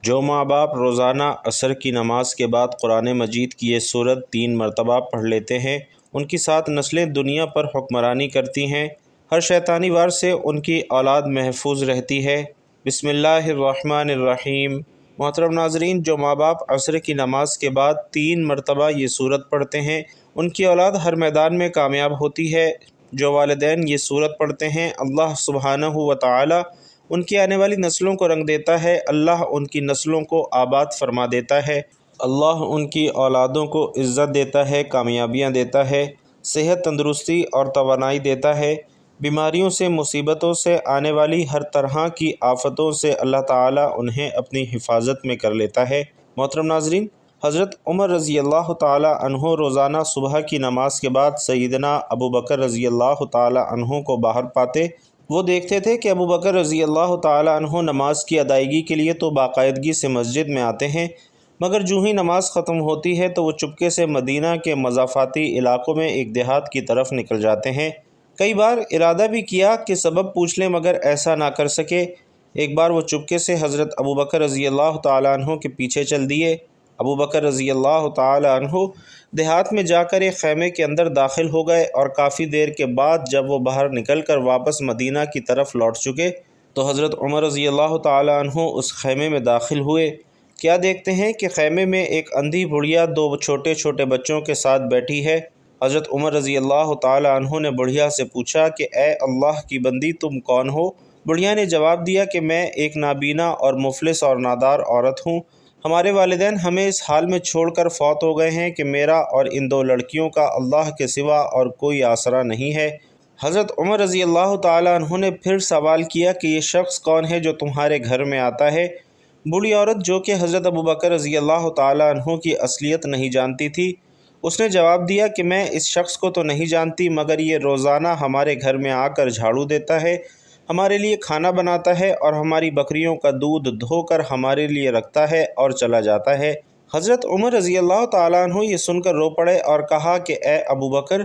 جو ماں باپ روزانہ عصر کی نماز کے بعد قرآن مجید کی یہ سورت 3 مرتبہ پڑھ لیتے ہیں، ان کی 7 نسلیں دنیا پر حکمرانی کرتی ہیں، ہر شیطانی وار سے ان کی اولاد محفوظ رہتی ہے۔ بسم اللہ الرحمن الرحیم۔ محترم ناظرین، جو ماں باپ عصر کی نماز کے بعد 3 مرتبہ یہ سورت پڑھتے ہیں، ان کی اولاد ہر میدان میں کامیاب ہوتی ہے۔ جو والدین یہ سورت پڑھتے ہیں، اللہ سبحانہ و تعالی ان کی آنے والی نسلوں کو رنگ دیتا ہے، اللہ ان کی نسلوں کو آباد فرما دیتا ہے، اللہ ان کی اولادوں کو عزت دیتا ہے، کامیابیاں دیتا ہے، صحت، تندرستی اور توانائی دیتا ہے، بیماریوں سے، مصیبتوں سے، آنے والی ہر طرح کی آفتوں سے اللہ تعالیٰ انہیں اپنی حفاظت میں کر لیتا ہے۔ محترم ناظرین، حضرت عمر رضی اللہ تعالیٰ عنہ روزانہ صبح کی نماز کے بعد سیدنا ابو بکر رضی اللہ تعالیٰ عنہ کو باہر پاتے۔ وہ دیکھتے تھے کہ ابو بکر رضی اللہ تعالیٰ عنہ نماز کی ادائیگی کے لیے تو باقاعدگی سے مسجد میں آتے ہیں، مگر جو ہی نماز ختم ہوتی ہے تو وہ چپکے سے مدینہ کے مضافاتی علاقوں میں ایک دیہات کی طرف نکل جاتے ہیں۔ کئی بار ارادہ بھی کیا کہ سبب پوچھ لیں، مگر ایسا نہ کر سکے۔ ایک بار وہ چپکے سے حضرت ابو بکر رضی اللہ تعالیٰ عنہ کے پیچھے چل دیے۔ ابو بکر رضی اللہ تعالیٰ عنہ دیہات میں جا کر ایک خیمے کے اندر داخل ہو گئے، اور کافی دیر کے بعد جب وہ باہر نکل کر واپس مدینہ کی طرف لوٹ چکے تو حضرت عمر رضی اللہ تعالیٰ عنہ اس خیمے میں داخل ہوئے۔ کیا دیکھتے ہیں کہ خیمے میں ایک اندھی بڑھیا 2 چھوٹے چھوٹے بچوں کے ساتھ بیٹھی ہے۔ حضرت عمر رضی اللہ تعالیٰ عنہ نے بڑھیا سے پوچھا کہ اے اللہ کی بندی، تم کون ہو؟ بڑھیا نے جواب دیا کہ میں ایک نابینا اور مفلس اور نادار عورت ہوں۔ ہمارے والدین ہمیں اس حال میں چھوڑ کر فوت ہو گئے ہیں کہ میرا اور ان 2 لڑکیوں کا اللہ کے سوا اور کوئی آسرا نہیں ہے۔ حضرت عمر رضی اللہ تعالیٰ عنہ نے پھر سوال کیا کہ یہ شخص کون ہے جو تمہارے گھر میں آتا ہے؟ بوڑھی عورت، جو کہ حضرت ابو بکر رضی اللہ تعالیٰ عنہ کی اصلیت نہیں جانتی تھی، اس نے جواب دیا کہ میں اس شخص کو تو نہیں جانتی، مگر یہ روزانہ ہمارے گھر میں آ کر جھاڑو دیتا ہے، ہمارے لیے کھانا بناتا ہے اور ہماری بکریوں کا دودھ دھو کر ہمارے لیے رکھتا ہے اور چلا جاتا ہے۔ حضرت عمر رضی اللہ تعالیٰ عنہ یہ سن کر رو پڑے اور کہا کہ اے ابو بکر،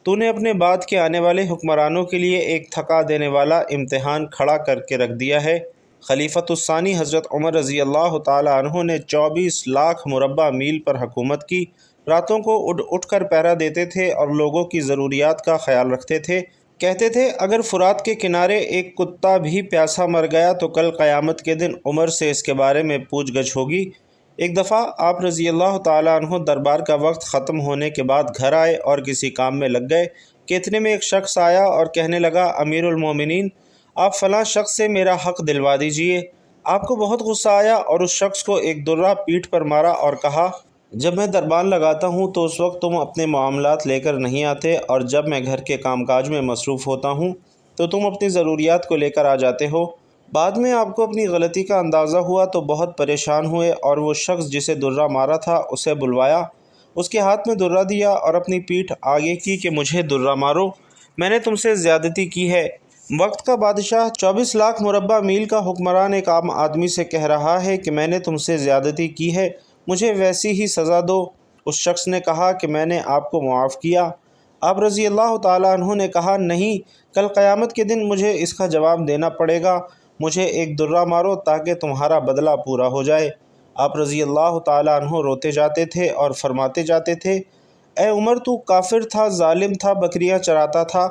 تو نے اپنے بعد کے آنے والے حکمرانوں کے لیے ایک تھکا دینے والا امتحان کھڑا کر کے رکھ دیا ہے۔ خلیفۃ الثانی حضرت عمر رضی اللہ تعالیٰ عنہ نے 24 لاکھ مربع میل پر حکومت کی، راتوں کو اٹھ کر پہرا دیتے تھے اور لوگوں کی ضروریات کا خیال رکھتے تھے۔ کہتے تھے اگر فرات کے کنارے ایک کتا بھی پیاسا مر گیا تو کل قیامت کے دن عمر سے اس کے بارے میں پوچھ گچھ ہوگی۔ ایک دفعہ آپ رضی اللہ تعالیٰ عنہ دربار کا وقت ختم ہونے کے بعد گھر آئے اور کسی کام میں لگ گئے کہ اتنے میں ایک شخص آیا اور کہنے لگا، امیر المومنین، آپ فلاں شخص سے میرا حق دلوا دیجئے۔ آپ کو بہت غصہ آیا اور اس شخص کو ایک درہ پیٹھ پر مارا اور کہا، جب میں دربان لگاتا ہوں تو اس وقت تم اپنے معاملات لے کر نہیں آتے، اور جب میں گھر کے کام کاج میں مصروف ہوتا ہوں تو تم اپنی ضروریات کو لے کر آ جاتے ہو۔ بعد میں آپ کو اپنی غلطی کا اندازہ ہوا تو بہت پریشان ہوئے اور وہ شخص جسے درہ مارا تھا اسے بلوایا، اس کے ہاتھ میں درہ دیا اور اپنی پیٹھ آگے کی کہ مجھے درہ مارو، میں نے تم سے زیادتی کی ہے۔ وقت کا بادشاہ 24 لاکھ مربع میل کا حکمران ایک عام آدمی سے کہہ رہا ہے کہ میں نے تم سے زیادتی کی ہے، مجھے ویسی ہی سزا دو۔ اس شخص نے کہا کہ میں نے آپ کو معاف کیا۔ آپ رضی اللہ تعالیٰ عنہ نے کہا، نہیں، کل قیامت کے دن مجھے اس کا جواب دینا پڑے گا، مجھے ایک درہ مارو تاکہ تمہارا بدلہ پورا ہو جائے۔ آپ رضی اللہ تعالیٰ عنہ روتے جاتے تھے اور فرماتے جاتے تھے، اے عمر، تو کافر تھا، ظالم تھا، بکریاں چراتا تھا،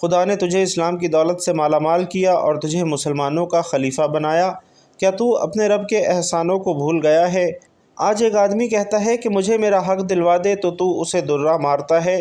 خدا نے تجھے اسلام کی دولت سے مالا مال کیا اور تجھے مسلمانوں کا خلیفہ بنایا، کیا تو اپنے رب کے احسانوں کو بھول گیا ہے؟ آج ایک آدمی کہتا ہے کہ مجھے میرا حق دلوا دے تو اسے درہ مارتا ہے۔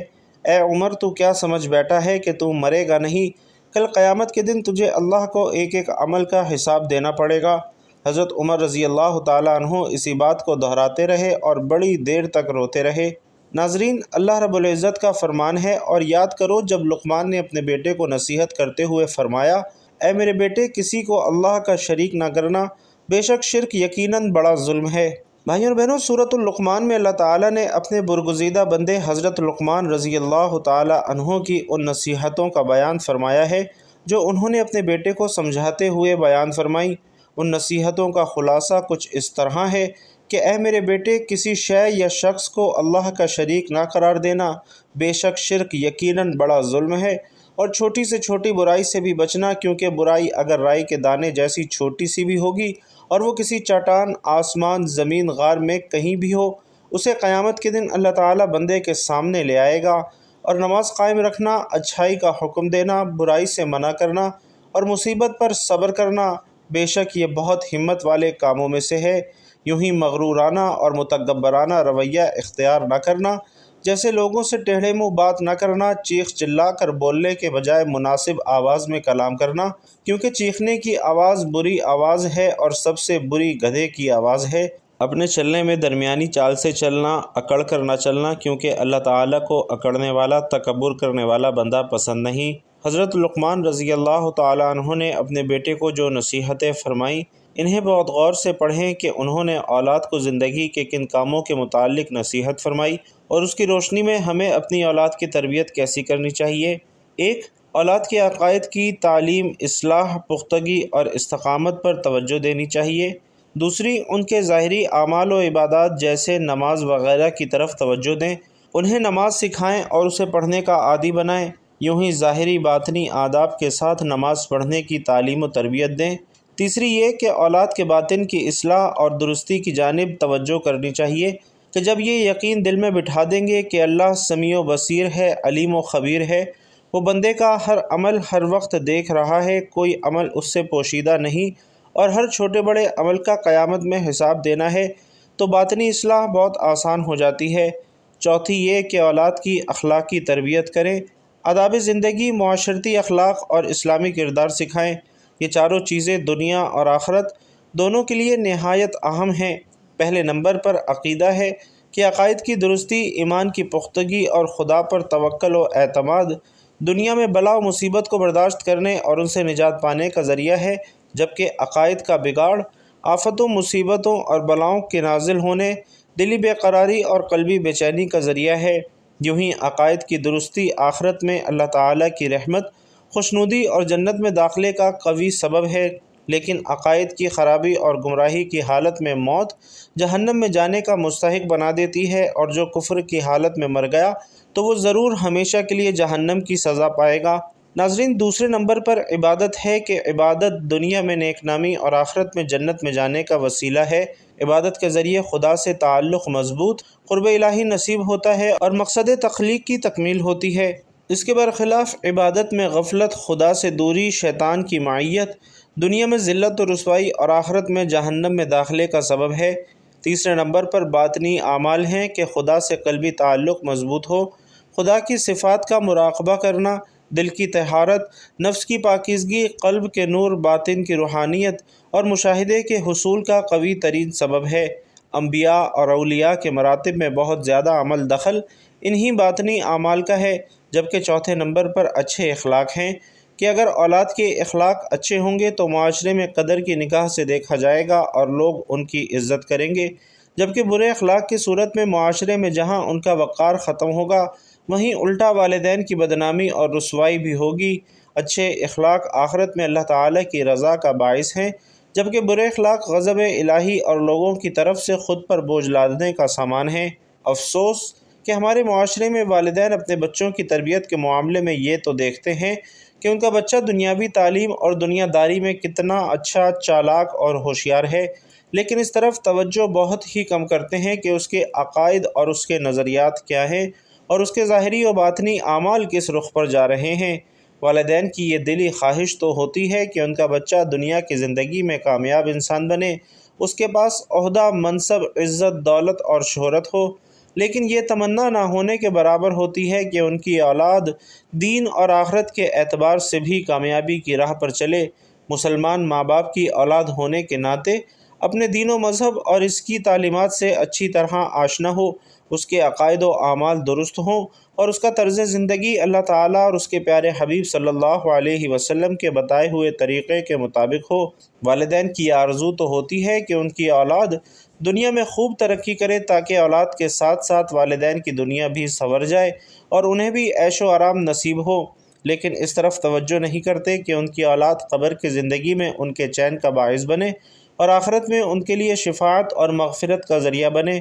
اے عمر، تو کیا سمجھ بیٹھا ہے کہ تو مرے گا نہیں؟ کل قیامت کے دن تجھے اللہ کو ایک ایک عمل کا حساب دینا پڑے گا۔ حضرت عمر رضی اللہ تعالیٰ عنہ اسی بات کو دہراتے رہے اور بڑی دیر تک روتے رہے۔ ناظرین، اللہ رب العزت کا فرمان ہے، اور یاد کرو جب لقمان نے اپنے بیٹے کو نصیحت کرتے ہوئے فرمایا، اے میرے بیٹے، کسی کو اللہ کا شریک نہ کرنا، بے شک شرک یقیناً بڑا ظلم ہے۔ بھائیوں اور بہنوں، سورۃ اللقمان میں اللہ تعالیٰ نے اپنے برگزیدہ بندے حضرت لقمان رضی اللہ تعالیٰ عنہ کی ان نصیحتوں کا بیان فرمایا ہے جو انہوں نے اپنے بیٹے کو سمجھاتے ہوئے بیان فرمائیں۔ ان نصیحتوں کا خلاصہ کچھ اس طرح ہے کہ اے میرے بیٹے، کسی شے یا شخص کو اللہ کا شریک نہ قرار دینا، بے شک شرک یقیناً بڑا ظلم ہے، اور چھوٹی سے چھوٹی برائی سے بھی بچنا، کیونکہ برائی اگر رائی کے دانے جیسی چھوٹی سی بھی ہوگی اور وہ کسی چٹان، آسمان، زمین، غار میں کہیں بھی ہو، اسے قیامت کے دن اللہ تعالیٰ بندے کے سامنے لے آئے گا۔ اور نماز قائم رکھنا، اچھائی کا حکم دینا، برائی سے منع کرنا اور مصیبت پر صبر کرنا، بے شک یہ بہت ہمت والے کاموں میں سے ہے۔ یوں ہی مغرورانہ اور متکبرانہ رویہ اختیار نہ کرنا، جیسے لوگوں سے ٹیڑھے منہ بات نہ کرنا، چیخ چلا کر بولنے کے بجائے مناسب آواز میں کلام کرنا، کیونکہ چیخنے کی آواز بری آواز ہے اور سب سے بری گدھے کی آواز ہے۔ اپنے چلنے میں درمیانی چال سے چلنا، اکڑ کر نہ چلنا، کیونکہ اللہ تعالیٰ کو اکڑنے والا، تکبر کرنے والا بندہ پسند نہیں۔ حضرت لقمان رضی اللہ تعالیٰ عنہ نے اپنے بیٹے کو جو نصیحتیں فرمائیں، انہیں بہت غور سے پڑھیں کہ انہوں نے اولاد کو زندگی کے کن کاموں کے متعلق نصیحت فرمائی اور اس کی روشنی میں ہمیں اپنی اولاد کی تربیت کیسی کرنی چاہیے۔ 1. اولاد کے عقائد کی تعلیم، اصلاح، پختگی اور استقامت پر توجہ دینی چاہیے۔ 2. ان کے ظاہری اعمال و عبادات جیسے نماز وغیرہ کی طرف توجہ دیں، انہیں نماز سکھائیں اور اسے پڑھنے کا عادی بنائیں۔ یوں ہی ظاہری باطنی آداب کے ساتھ نماز پڑھنے کی تعلیم و تربیت دیں۔ 3. یہ کہ اولاد کے باطن کی اصلاح اور درستی کی جانب توجہ کرنی چاہیے کہ جب یہ یقین دل میں بٹھا دیں گے کہ اللہ سمیع و بصیر ہے، علیم و خبیر ہے، وہ بندے کا ہر عمل ہر وقت دیکھ رہا ہے، کوئی عمل اس سے پوشیدہ نہیں اور ہر چھوٹے بڑے عمل کا قیامت میں حساب دینا ہے، تو باطنی اصلاح بہت آسان ہو جاتی ہے۔ 4. یہ کہ اولاد کی اخلاقی تربیت کریں، آداب زندگی، معاشرتی اخلاق اور اسلامی کردار سکھائیں۔ یہ چاروں چیزیں دنیا اور آخرت دونوں کے لیے نہایت اہم ہیں۔ پہلے نمبر پر عقیدہ ہے کہ عقائد کی درستی ایمان کی پختگی اور خدا پر توکل و اعتماد دنیا میں بلا و مصیبت کو برداشت کرنے اور ان سے نجات پانے کا ذریعہ ہے، جبکہ عقائد کا بگاڑ آفتوں، مصیبتوں اور بلاؤں کے نازل ہونے، دلی بے قراری اور قلبی بے چینی کا ذریعہ ہے۔ یوں ہی عقائد کی درستی آخرت میں اللہ تعالیٰ کی رحمت، خوشنودی اور جنت میں داخلے کا قوی سبب ہے، لیکن عقائد کی خرابی اور گمراہی کی حالت میں موت جہنم میں جانے کا مستحق بنا دیتی ہے، اور جو کفر کی حالت میں مر گیا تو وہ ضرور ہمیشہ کے لیے جہنم کی سزا پائے گا۔ ناظرین، دوسرے نمبر پر عبادت ہے کہ عبادت دنیا میں نیک نامی اور آخرت میں جنت میں جانے کا وسیلہ ہے۔ عبادت کے ذریعے خدا سے تعلق مضبوط، قرب الہی نصیب ہوتا ہے اور مقصد تخلیق کی تکمیل ہوتی ہے۔ اس کے برخلاف عبادت میں غفلت، خدا سے دوری، شیطان کی معیت دنیا میں ذلت و رسوائی اور آخرت میں جہنم میں داخلے کا سبب ہے۔ تیسرے نمبر پر باطنی اعمال ہیں کہ خدا سے قلبی تعلق مضبوط ہو، خدا کی صفات کا مراقبہ کرنا، دل کی طہارت، نفس کی پاکیزگی، قلب کے نور، باطن کی روحانیت اور مشاہدے کے حصول کا قوی ترین سبب ہے۔ انبیاء اور اولیاء کے مراتب میں بہت زیادہ عمل دخل انہی باطنی اعمال کا ہے، جبکہ چوتھے نمبر پر اچھے اخلاق ہیں کہ اگر اولاد کے اخلاق اچھے ہوں گے تو معاشرے میں قدر کی نگاہ سے دیکھا جائے گا اور لوگ ان کی عزت کریں گے، جبکہ برے اخلاق کی صورت میں معاشرے میں جہاں ان کا وقار ختم ہوگا، وہیں الٹا والدین کی بدنامی اور رسوائی بھی ہوگی۔ اچھے اخلاق آخرت میں اللہ تعالیٰ کی رضا کا باعث ہیں، جبکہ برے اخلاق غضب الہی اور لوگوں کی طرف سے خود پر بوجھ لادنے کا سامان ہیں۔ افسوس کہ ہمارے معاشرے میں والدین اپنے بچوں کی تربیت کے معاملے میں یہ تو دیکھتے ہیں کہ ان کا بچہ دنیاوی تعلیم اور دنیا داری میں کتنا اچھا، چالاک اور ہوشیار ہے، لیکن اس طرف توجہ بہت ہی کم کرتے ہیں کہ اس کے عقائد اور اس کے نظریات کیا ہیں اور اس کے ظاہری و باطنی اعمال کس رخ پر جا رہے ہیں۔ والدین کی یہ دلی خواہش تو ہوتی ہے کہ ان کا بچہ دنیا کی زندگی میں کامیاب انسان بنے، اس کے پاس عہدہ، منصب، عزت، دولت اور شہرت ہو، لیکن یہ تمنا نہ ہونے کے برابر ہوتی ہے کہ ان کی اولاد دین اور آخرت کے اعتبار سے بھی کامیابی کی راہ پر چلے۔ مسلمان ماں باپ کی اولاد ہونے کے ناطے اپنے دین و مذہب اور اس کی تعلیمات سے اچھی طرح آشنا ہو، اس کے عقائد و اعمال درست ہوں اور اس کا طرز زندگی اللہ تعالیٰ اور اس کے پیارے حبیب صلی اللہ علیہ وسلم کے بتائے ہوئے طریقے کے مطابق ہو۔ والدین کی یہ آرزو تو ہوتی ہے کہ ان کی اولاد دنیا میں خوب ترقی کرے تاکہ اولاد کے ساتھ ساتھ والدین کی دنیا بھی سنور جائے اور انہیں بھی عیش و آرام نصیب ہو، لیکن اس طرف توجہ نہیں کرتے کہ ان کی اولاد قبر کی زندگی میں ان کے چین کا باعث بنے اور آخرت میں ان کے لیے شفاعت اور مغفرت کا ذریعہ بنے۔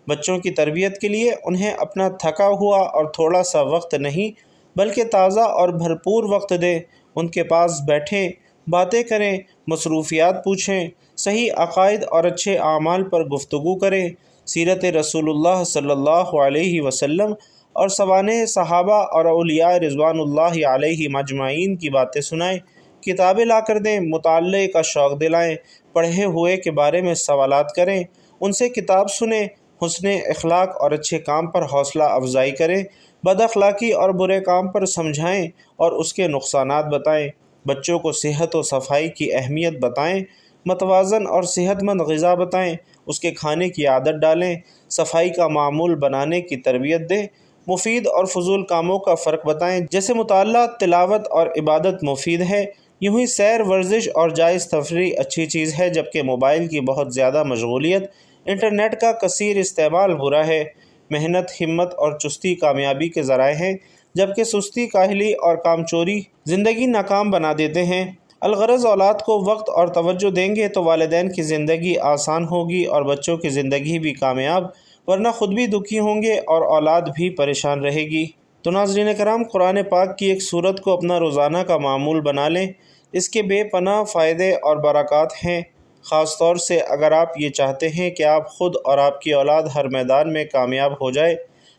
بچوں کی تربیت کے لیے انہیں اپنا تھکا ہوا اور تھوڑا سا وقت نہیں بلکہ تازہ اور بھرپور وقت دیں، ان کے پاس بیٹھیں، باتیں کریں، مصروفیات پوچھیں، صحیح عقائد اور اچھے اعمال پر گفتگو کریں، سیرت رسول اللہ صلی اللہ علیہ وسلم اور سوانح صحابہ اور اولیاء رضوان اللہ علیہ مجمعین کی باتیں سنائیں، کتابیں لا کر دیں، مطالعے کا شوق دلائیں، پڑھے ہوئے کے بارے میں سوالات کریں، ان سے کتاب سنیں، حسن اخلاق اور اچھے کام پر حوصلہ افزائی کریں، بد اخلاقی اور برے کام پر سمجھائیں اور اس کے نقصانات بتائیں، بچوں کو صحت و صفائی کی اہمیت بتائیں، متوازن اور صحت مند غذا بتائیں، اس کے کھانے کی عادت ڈالیں، صفائی کا معمول بنانے کی تربیت دیں، مفید اور فضول کاموں کا فرق بتائیں، جیسے مطالعہ، تلاوت اور عبادت مفید ہے، یوں ہی سیر، ورزش اور جائز تفریح اچھی چیز ہے، جبکہ موبائل کی بہت زیادہ مشغولیت، انٹرنیٹ کا کثیر استعمال برا ہے۔ محنت، ہمت اور چستی کامیابی کے ذرائع ہیں، جبکہ سستی، کاہلی اور کام چوری زندگی ناکام بنا دیتے ہیں۔ الغرض اولاد کو وقت اور توجہ دیں گے تو والدین کی زندگی آسان ہوگی اور بچوں کی زندگی بھی کامیاب، ورنہ خود بھی دکھی ہوں گے اور اولاد بھی پریشان رہے گی۔ تو ناظرین کرام، قرآن پاک کی ایک سورت کو اپنا روزانہ کا معمول بنا لیں، اس کے بے پناہ فائدے اور برکات ہیں۔ خاص طور سے اگر آپ یہ چاہتے ہیں کہ آپ خود اور آپ کی اولاد ہر میدان میں کامیاب ہو جائے،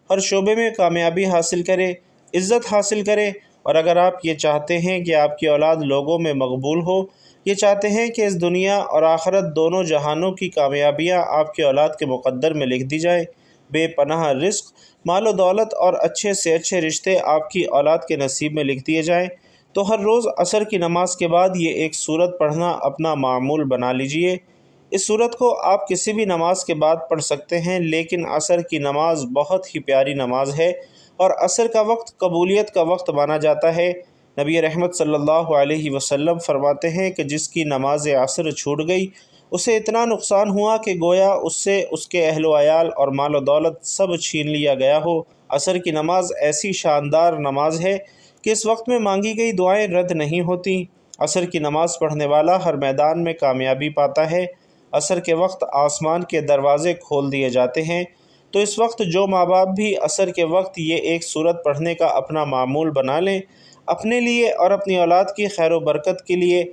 ہر شعبے میں کامیابی حاصل کرے، عزت حاصل کرے، اور اگر آپ یہ چاہتے ہیں کہ آپ کی اولاد لوگوں میں مقبول ہو، یہ چاہتے ہیں کہ اس دنیا اور آخرت دونوں جہانوں کی کامیابیاں آپ کی اولاد کے مقدر میں لکھ دی جائیں، بے پناہ رزق، مال و دولت اور اچھے سے اچھے رشتے آپ کی اولاد کے نصیب میں لکھ دیے جائیں، تو ہر روز عصر کی نماز کے بعد یہ ایک سورت پڑھنا اپنا معمول بنا لیجئے۔ اس سورت کو آپ کسی بھی نماز کے بعد پڑھ سکتے ہیں، لیکن عصر کی نماز بہت ہی پیاری نماز ہے اور عصر کا وقت قبولیت کا وقت مانا جاتا ہے۔ نبی رحمت صلی اللہ علیہ وسلم فرماتے ہیں کہ جس کی نماز عصر چھوٹ گئی، اسے اتنا نقصان ہوا کہ گویا اس سے اس کے اہل و عیال اور مال و دولت سب چھین لیا گیا ہو۔ عصر کی نماز ایسی شاندار نماز ہے کہ اس وقت میں مانگی گئی دعائیں رد نہیں ہوتیں۔ عصر کی نماز پڑھنے والا ہر میدان میں کامیابی پاتا ہے۔ عصر کے وقت آسمان کے دروازے کھول دیے جاتے ہیں، تو اس وقت جو ماں باپ بھی عصر کے وقت یہ ایک سورت پڑھنے کا اپنا معمول بنا لیں، اپنے لیے اور اپنی اولاد کی خیر و برکت کے لیے،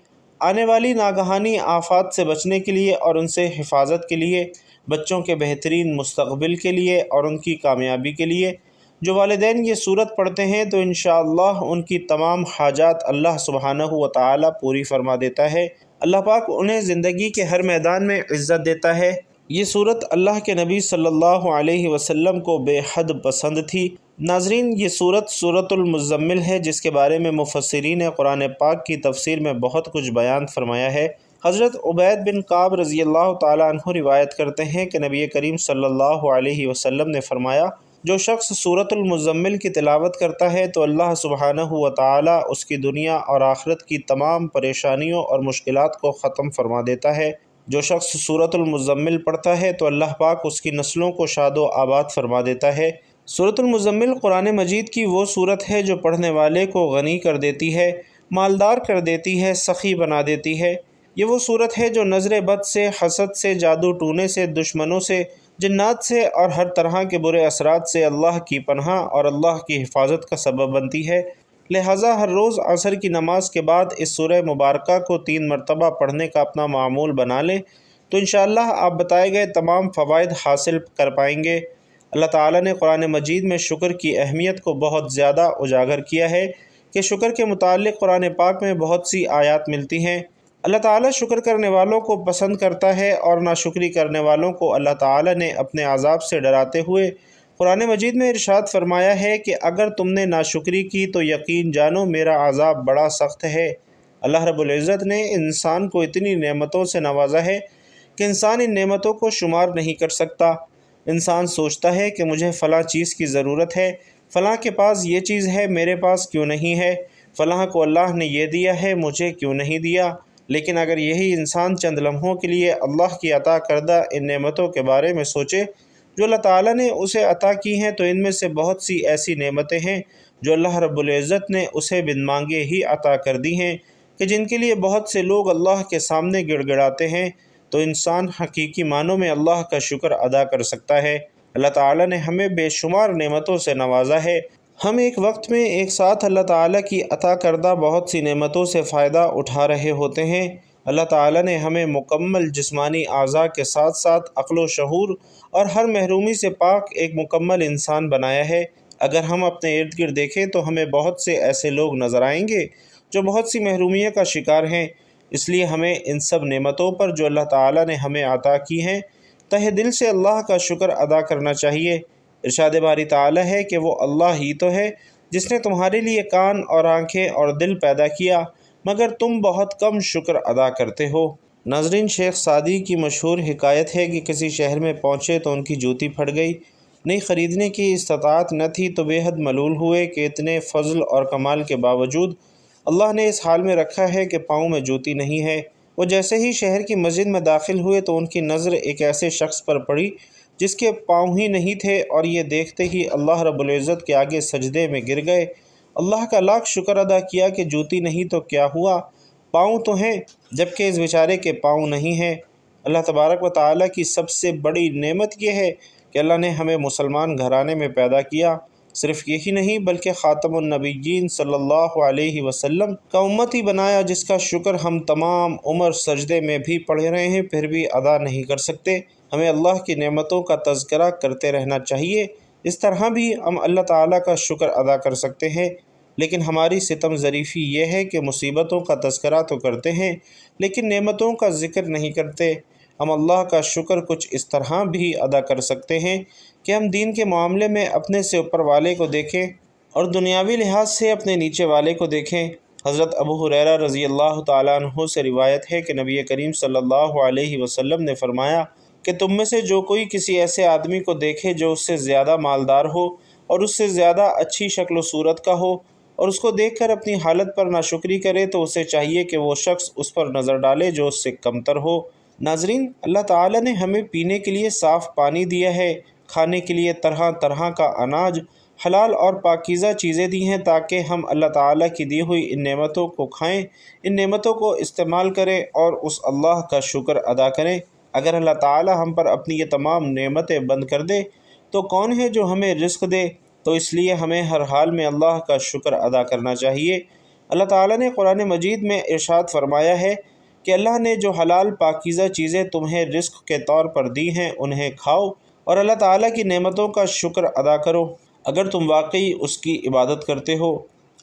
آنے والی ناگہانی آفات سے بچنے کے لیے اور ان سے حفاظت کے لیے، بچوں کے بہترین مستقبل کے لیے اور ان کی کامیابی کے لیے، جو والدین یہ سورت پڑھتے ہیں تو انشاءاللہ ان کی تمام حاجات اللہ سبحانہ و تعالی پوری فرما دیتا ہے۔ اللہ پاک انہیں زندگی کے ہر میدان میں عزت دیتا ہے۔ یہ سورت اللہ کے نبی صلی اللہ علیہ وسلم کو بے حد پسند تھی۔ ناظرین، یہ سورت سورۃ المزمل ہے، جس کے بارے میں مفسرین قرآن پاک کی تفسیر میں بہت کچھ بیان فرمایا ہے۔ حضرت عبید بن کعب رضی اللہ تعالیٰ عنہ روایت کرتے ہیں کہ نبی کریم صلی اللہ علیہ وسلم نے فرمایا، جو شخص سورۃ المزمل کی تلاوت کرتا ہے تو اللہ سبحانہ و تعالیٰ اس کی دنیا اور آخرت کی تمام پریشانیوں اور مشکلات کو ختم فرما دیتا ہے۔ جو شخص سورۃ المزمل پڑھتا ہے تو اللہ پاک اس کی نسلوں کو شاد و آباد فرما دیتا ہے۔ سورۃ المزمل قرآن مجید کی وہ سورت ہے جو پڑھنے والے کو غنی کر دیتی ہے، مالدار کر دیتی ہے، سخی بنا دیتی ہے۔ یہ وہ سورت ہے جو نظر بد سے، حسد سے، جادو ٹونے سے، دشمنوں سے، جنات سے اور ہر طرح کے برے اثرات سے اللہ کی پناہ اور اللہ کی حفاظت کا سبب بنتی ہے۔ لہٰذا ہر روز عصر کی نماز کے بعد اس سورہ مبارکہ کو 3 مرتبہ پڑھنے کا اپنا معمول بنا لیں تو انشاءاللہ آپ بتائے گئے تمام فوائد حاصل کر پائیں گے۔ اللہ تعالیٰ نے قرآن مجید میں شکر کی اہمیت کو بہت زیادہ اجاگر کیا ہے کہ شکر کے متعلق قرآن پاک میں بہت سی آیات ملتی ہیں۔ اللہ تعالیٰ شکر کرنے والوں کو پسند کرتا ہے اور ناشکری کرنے والوں کو اللہ تعالیٰ نے اپنے عذاب سے ڈراتے ہوئے قرآن مجید میں ارشاد فرمایا ہے کہ اگر تم نے ناشکری کی تو یقین جانو میرا عذاب بڑا سخت ہے۔ اللہ رب العزت نے انسان کو اتنی نعمتوں سے نوازا ہے کہ انسان ان نعمتوں کو شمار نہیں کر سکتا۔ انسان سوچتا ہے کہ مجھے فلاں چیز کی ضرورت ہے، فلاں کے پاس یہ چیز ہے، میرے پاس کیوں نہیں ہے، فلاں کو اللہ نے یہ دیا ہے، مجھے کیوں نہیں دیا۔ لیکن اگر یہی انسان چند لمحوں کے لیے اللہ کی عطا کردہ ان نعمتوں کے بارے میں سوچے جو اللہ تعالیٰ نے اسے عطا کی ہیں، تو ان میں سے بہت سی ایسی نعمتیں ہیں جو اللہ رب العزت نے اسے بن مانگے ہی عطا کر دی ہیں کہ جن کے لیے بہت سے لوگ اللہ کے سامنے گڑ گڑاتے ہیں۔ تو انسان حقیقی معنوں میں اللہ کا شکر ادا کر سکتا ہے۔ اللہ تعالیٰ نے ہمیں بے شمار نعمتوں سے نوازا ہے۔ ہم ایک وقت میں ایک ساتھ اللہ تعالیٰ کی عطا کردہ بہت سی نعمتوں سے فائدہ اٹھا رہے ہوتے ہیں۔ اللہ تعالیٰ نے ہمیں مکمل جسمانی اعضاء کے ساتھ ساتھ عقل و شعور اور ہر محرومی سے پاک ایک مکمل انسان بنایا ہے۔ اگر ہم اپنے ارد گرد دیکھیں تو ہمیں بہت سے ایسے لوگ نظر آئیں گے جو بہت سی محرومیوں کا شکار ہیں۔ اس لیے ہمیں ان سب نعمتوں پر جو اللہ تعالیٰ نے ہمیں عطا کی ہیں تہ دل سے اللہ کا شکر ادا کرنا چاہیے۔ ارشاد باری تعالیٰ ہے کہ وہ اللہ ہی تو ہے جس نے تمہارے لیے کان اور آنکھیں اور دل پیدا کیا، مگر تم بہت کم شکر ادا کرتے ہو۔ ناظرین، شیخ سعدی کی مشہور حکایت ہے کہ کسی شہر میں پہنچے تو ان کی جوتی پھٹ گئی، نہیں خریدنے کی استطاعت نہ تھی تو بے حد ملول ہوئے کہ اتنے فضل اور کمال کے باوجود اللہ نے اس حال میں رکھا ہے کہ پاؤں میں جوتی نہیں ہے۔ وہ جیسے ہی شہر کی مسجد میں داخل ہوئے تو ان کی نظر ایک ایسے شخص پر پڑی جس کے پاؤں ہی نہیں تھے، اور یہ دیکھتے ہی اللہ رب العزت کے آگے سجدے میں گر گئے۔ اللہ کا لاکھ شکر ادا کیا کہ جوتی نہیں تو کیا ہوا، پاؤں تو ہیں، جبکہ اس بیچارے کے پاؤں نہیں ہیں۔ اللہ تبارک و تعالیٰ کی سب سے بڑی نعمت یہ ہے کہ اللہ نے ہمیں مسلمان گھرانے میں پیدا کیا۔ صرف یہی نہیں بلکہ خاتم النبیین صلی اللہ علیہ وسلم کا امتی بنایا، جس کا شکر ہم تمام عمر سجدے میں بھی پڑھ رہے ہیں پھر بھی ادا نہیں کر سکتے۔ ہمیں اللہ کی نعمتوں کا تذکرہ کرتے رہنا چاہیے، اس طرح بھی ہم اللہ تعالیٰ کا شکر ادا کر سکتے ہیں۔ لیکن ہماری ستم ظریفی یہ ہے کہ مصیبتوں کا تذکرہ تو کرتے ہیں لیکن نعمتوں کا ذکر نہیں کرتے۔ ہم اللہ کا شکر کچھ اس طرح بھی ادا کر سکتے ہیں کہ ہم دین کے معاملے میں اپنے سے اوپر والے کو دیکھیں اور دنیاوی لحاظ سے اپنے نیچے والے کو دیکھیں۔ حضرت ابو ہریرہ رضی اللہ تعالیٰ عنہ سے روایت ہے کہ نبی کریم صلی اللہ علیہ وسلم نے فرمایا کہ تم میں سے جو کوئی کسی ایسے آدمی کو دیکھے جو اس سے زیادہ مالدار ہو اور اس سے زیادہ اچھی شکل و صورت کا ہو اور اس کو دیکھ کر اپنی حالت پر ناشکری کرے تو اسے چاہیے کہ وہ شخص اس پر نظر ڈالے جو اس سے کمتر ہو۔ ناظرین، اللہ تعالیٰ نے ہمیں پینے کے لیے صاف پانی دیا ہے، کھانے کے لیے طرح طرح کا اناج، حلال اور پاکیزہ چیزیں دی ہیں تاکہ ہم اللہ تعالیٰ کی دی ہوئی ان نعمتوں کو کھائیں، ان نعمتوں کو استعمال کریں اور اس اللہ کا شکر ادا کریں۔ اگر اللہ تعالیٰ ہم پر اپنی یہ تمام نعمتیں بند کر دے تو کون ہے جو ہمیں رزق دے؟ تو اس لیے ہمیں ہر حال میں اللہ کا شکر ادا کرنا چاہیے۔ اللہ تعالیٰ نے قرآن مجید میں ارشاد فرمایا ہے کہ اللہ نے جو حلال پاکیزہ چیزیں تمہیں رزق کے طور پر دی ہیں انہیں کھاؤ اور اللہ تعالیٰ کی نعمتوں کا شکر ادا کرو اگر تم واقعی اس کی عبادت کرتے ہو۔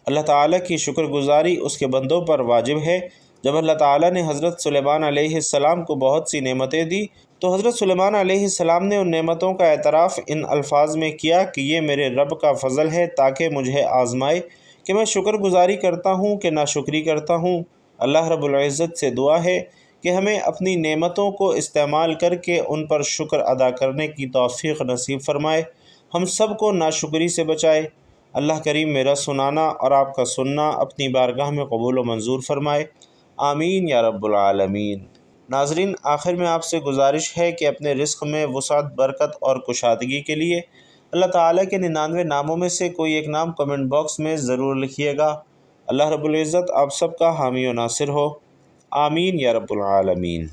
اللہ تعالیٰ کی شکر گزاری اس کے بندوں پر واجب ہے۔ جب اللہ تعالیٰ نے حضرت سلیمان علیہ السلام کو بہت سی نعمتیں دی تو حضرت سلیمان علیہ السلام نے ان نعمتوں کا اعتراف ان الفاظ میں کیا کہ یہ میرے رب کا فضل ہے تاکہ مجھے آزمائے کہ میں شکر گزاری کرتا ہوں کہ ناشکری کرتا ہوں۔ اللہ رب العزت سے دعا ہے کہ ہمیں اپنی نعمتوں کو استعمال کر کے ان پر شکر ادا کرنے کی توفیق نصیب فرمائے، ہم سب کو ناشکری سے بچائے۔ اللہ کریم میرا سنانا اور آپ کا سننا اپنی بارگاہ میں قبول و منظور فرمائے، آمین یا رب العالمین۔ ناظرین، آخر میں آپ سے گزارش ہے کہ اپنے رزق میں وسعت، برکت اور کشادگی کے لیے اللہ تعالیٰ کے 99 ناموں میں سے کوئی ایک نام کمنٹ باکس میں ضرور لکھیے گا۔ اللہ رب العزت آپ سب کا حامی و ناصر ہو، آمین یا رب العالمین۔